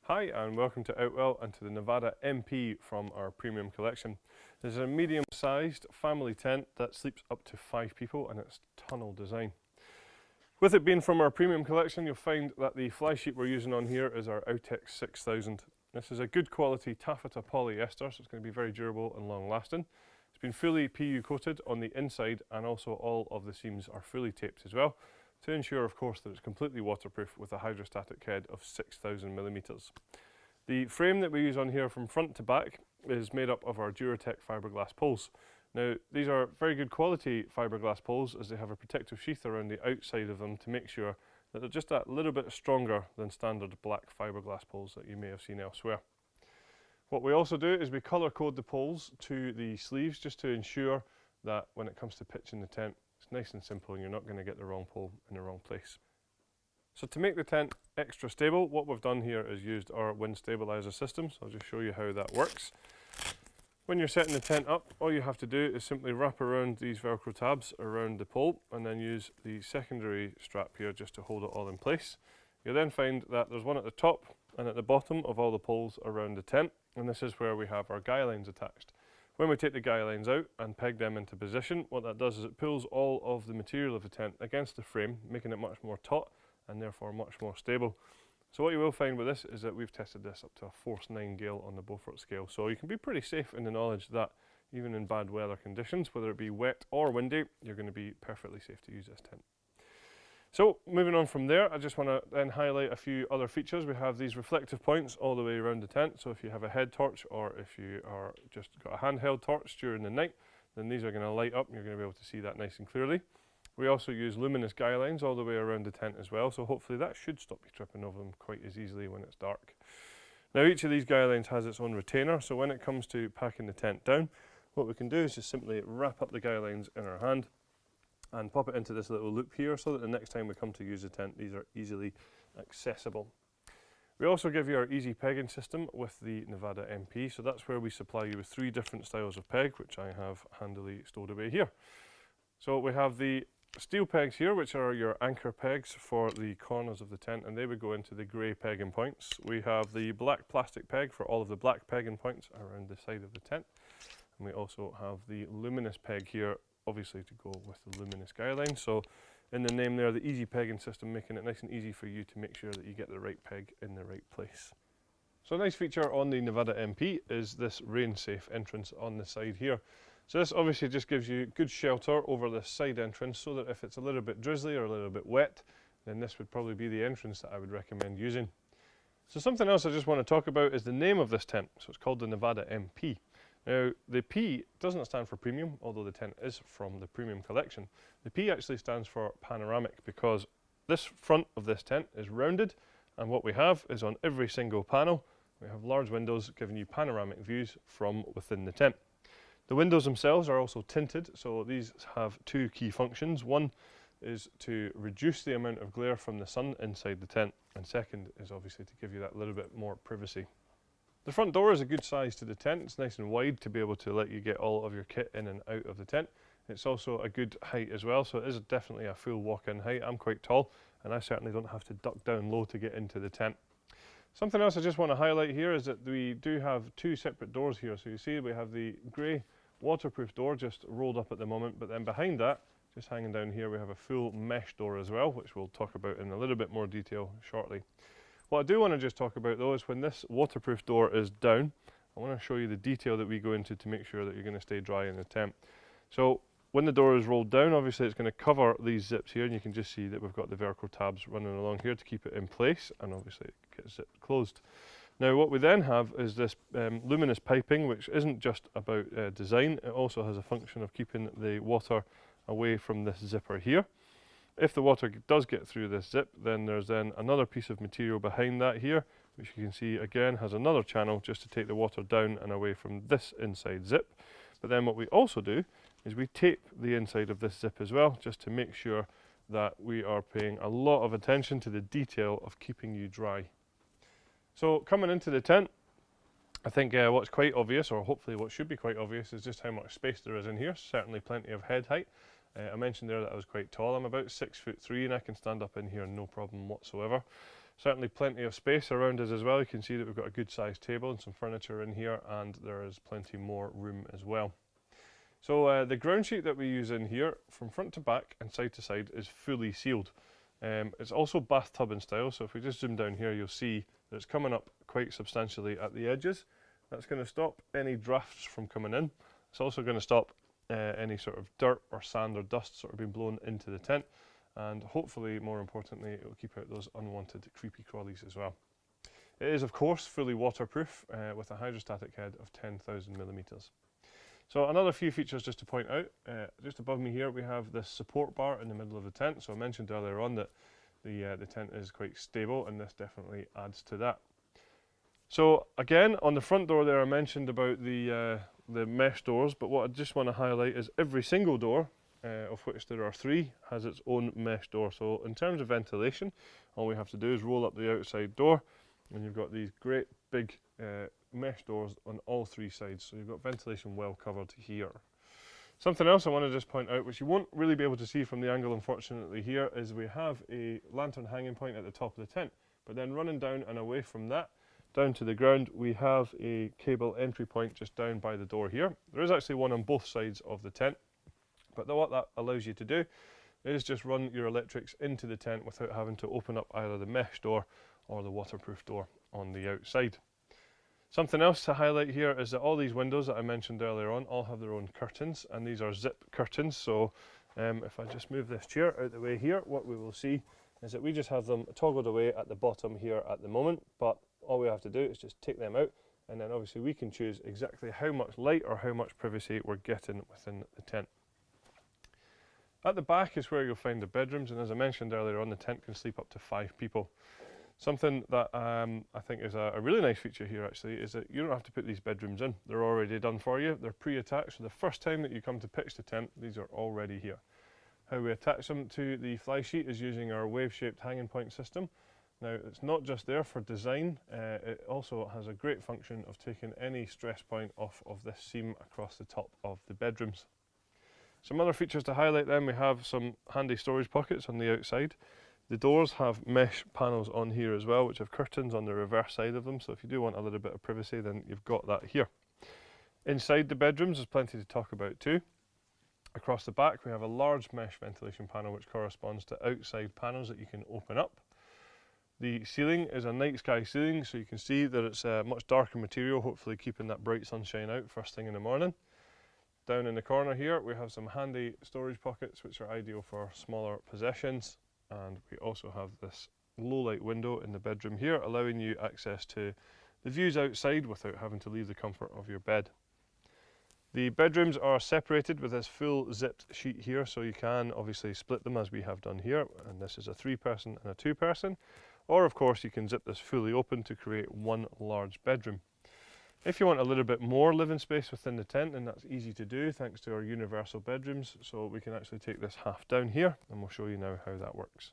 Hi and welcome to Outwell and to the Nevada MP from our premium collection. This is a medium-sized family tent that sleeps up to 5 people and it's tunnel design. With it being from our premium collection, you'll find that the fly sheet we're using on here is our Outex 6000. This is a good quality taffeta polyester, so it's going to be very durable and long lasting. It's been fully PU coated on the inside and also all of the seams are fully taped as well, to ensure of course that it's completely waterproof with a hydrostatic head of 6,000mm. The frame that we use on here from front to back is made up of our Duratec fiberglass poles. Now these are very good quality fiberglass poles as they have a protective sheath around the outside of them to make sure that they're just that little bit stronger than standard black fiberglass poles that you may have seen elsewhere. What we also do is we colour code the poles to the sleeves just to ensure that when it comes to pitching the tent, it's nice and simple and you're not going to get the wrong pole in the wrong place. So to make the tent extra stable, what we've done here is used our wind stabiliser system. So I'll just show you how that works. When you're setting the tent up, all you have to do is simply wrap around these Velcro tabs around the pole and then use the secondary strap here just to hold it all in place. You'll then find that there's one at the top and at the bottom of all the poles around the tent, and this is where we have our guy lines attached. When we take the guy lines out and peg them into position, what that does is it pulls all of the material of the tent against the frame, making it much more taut and therefore much more stable. So what you will find with this is that we've tested this up to a force 9 gale on the Beaufort scale. So you can be pretty safe in the knowledge that even in bad weather conditions, whether it be wet or windy, you're going to be perfectly safe to use this tent. So moving on from there, I just want to then highlight a few other features. We have these reflective points all the way around the tent. So if you have a head torch or if you are just got a handheld torch during the night, then these are going to light up and you're going to be able to see that nice and clearly. We also use luminous guy lines all the way around the tent as well, so hopefully that should stop you tripping over them quite as easily when it's dark. Now each of these guy lines has its own retainer, so when it comes to packing the tent down, what we can do is just simply wrap up the guy lines in our hand and pop it into this little loop here so that the next time we come to use the tent, these are easily accessible. We also give you our easy pegging system with the Nevada MP, so that's where we supply you with 3 different styles of peg, which I have handily stowed away here. So we have the steel pegs here, which are your anchor pegs for the corners of the tent, and they would go into the grey pegging points. We have the black plastic peg for all of the black pegging points around the side of the tent, and we also have the luminous peg here, obviously to go with the luminous guy line. So in the name there, the easy pegging system, making it nice and easy for you to make sure that you get the right peg in the right place. So a nice feature on the Nevada MP is this rain safe entrance on the side here. So this obviously just gives you good shelter over the side entrance so that if it's a little bit drizzly or a little bit wet, then this would probably be the entrance that I would recommend using. So something else I just want to talk about is the name of this tent. So it's called the Nevada MP. Now the P doesn't stand for premium, although the tent is from the premium collection. The P actually stands for panoramic because this front of this tent is rounded, and what we have is on every single panel we have large windows giving you panoramic views from within the tent. The windows themselves are also tinted, so these have 2 key functions. One is to reduce the amount of glare from the sun inside the tent, and second is obviously to give you that little bit more privacy. The front door is a good size to the tent. It's nice and wide to be able to let you get all of your kit in and out of the tent. It's also a good height as well, so it is definitely a full walk-in height. I'm quite tall and I certainly don't have to duck down low to get into the tent. Something else I just want to highlight here is that we do have 2 separate doors here. So you see we have the grey waterproof door just rolled up at the moment, but then behind that, just hanging down here, we have a full mesh door as well, which we'll talk about in a little bit more detail shortly. What I do want to just talk about though is when this waterproof door is down, I want to show you the detail that we go into to make sure that you're going to stay dry in the tent. So when the door is rolled down, obviously it's going to cover these zips here, and you can just see that we've got the Velcro tabs running along here to keep it in place, and obviously it gets it closed. Now what we then have is this luminous piping, which isn't just about design, it also has a function of keeping the water away from this zipper here. If the water does get through this zip, then there's then another piece of material behind that here, which you can see again has another channel just to take the water down and away from this inside zip. But then what we also do is we tape the inside of this zip as well, just to make sure that we are paying a lot of attention to the detail of keeping you dry. So coming into the tent, I think what's quite obvious, or hopefully what should be quite obvious, is just how much space there is in here. Certainly plenty of head height. I mentioned there that I was quite tall. I'm about 6'3" and I can stand up in here no problem whatsoever. Certainly plenty of space around us as well. You can see that we've got a good sized table and some furniture in here, and there is plenty more room as well. So the ground sheet that we use in here, from front to back and side to side, is fully sealed. It's also bathtub in style, so if we just zoom down here, you'll see that it's coming up quite substantially at the edges. That's going to stop any drafts from coming in. It's also going to stop any sort of dirt or sand or dust sort of being blown into the tent, and hopefully, more importantly, it will keep out those unwanted creepy crawlies as well. It is, of course, fully waterproof with a hydrostatic head of 10,000 millimetres. So another few features just to point out. Just above me here we have this support bar in the middle of the tent. So I mentioned earlier on that the tent is quite stable, and this definitely adds to that. So again, on the front door there I mentioned about the mesh doors, but what I just want to highlight is every single door, of which there are 3, has its own mesh door. So in terms of ventilation, all we have to do is roll up the outside door, and you've got these great big mesh doors on all 3 sides, so you've got ventilation well covered here. Something else I want to just point out, which you won't really be able to see from the angle unfortunately here, is we have a lantern hanging point at the top of the tent, but then running down and away from that, down to the ground, we have a cable entry point just down by the door here. There is actually one on both sides of the tent, but what that allows you to do is just run your electrics into the tent without having to open up either the mesh door or the waterproof door on the outside. Something else to highlight here is that all these windows that I mentioned earlier on all have their own curtains, and these are zip curtains. So if I just move this chair out the way here, what we will see is that we just have them toggled away at the bottom here at the moment, but all we have to do is just take them out, and then obviously we can choose exactly how much light or how much privacy we're getting within the tent. At the back is where you'll find the bedrooms, and as I mentioned earlier on, the tent can sleep up to 5 people. Something that I think is a really nice feature here actually is that you don't have to put these bedrooms in. They're already done for you. They're pre-attached, so the first time that you come to pitch the tent, these are already here. How we attach them to the fly sheet is using our wave-shaped hanging point system. Now, it's not just there for design, it also has a great function of taking any stress point off of this seam across the top of the bedrooms. Some other features to highlight then, we have some handy storage pockets on the outside. The doors have mesh panels on here as well, which have curtains on the reverse side of them, so if you do want a little bit of privacy, then you've got that here. Inside the bedrooms there's plenty to talk about too. Across the back we have a large mesh ventilation panel which corresponds to outside panels that you can open up. The ceiling is a night sky ceiling, so you can see that it's a much darker material, hopefully keeping that bright sunshine out first thing in the morning. Down in the corner here we have some handy storage pockets which are ideal for smaller possessions, and we also have this low light window in the bedroom here, allowing you access to the views outside without having to leave the comfort of your bed. The bedrooms are separated with this full zipped sheet here, so you can obviously split them as we have done here, and this is a 3-person and a 2-person, or of course you can zip this fully open to create one large bedroom. If you want a little bit more living space within the tent, then that's easy to do thanks to our universal bedrooms, so we can actually take this half down here, and we'll show you now how that works.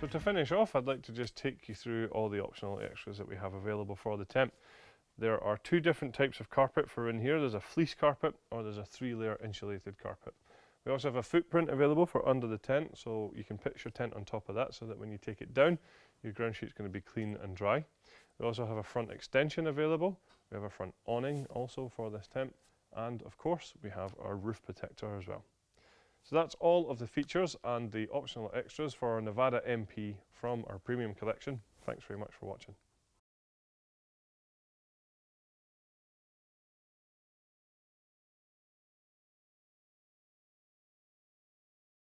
So to finish off, I'd like to just take you through all the optional extras that we have available for the tent. There are 2 different types of carpet for in here. There's a fleece carpet or there's a 3-layer insulated carpet. We also have a footprint available for under the tent, so you can pitch your tent on top of that so that when you take it down, your ground sheet's going to be clean and dry. We also have a front extension available. We have a front awning also for this tent, and of course we have our roof protector as well. So that's all of the features and the optional extras for our Nevada MP from our premium collection. Thanks very much for watching.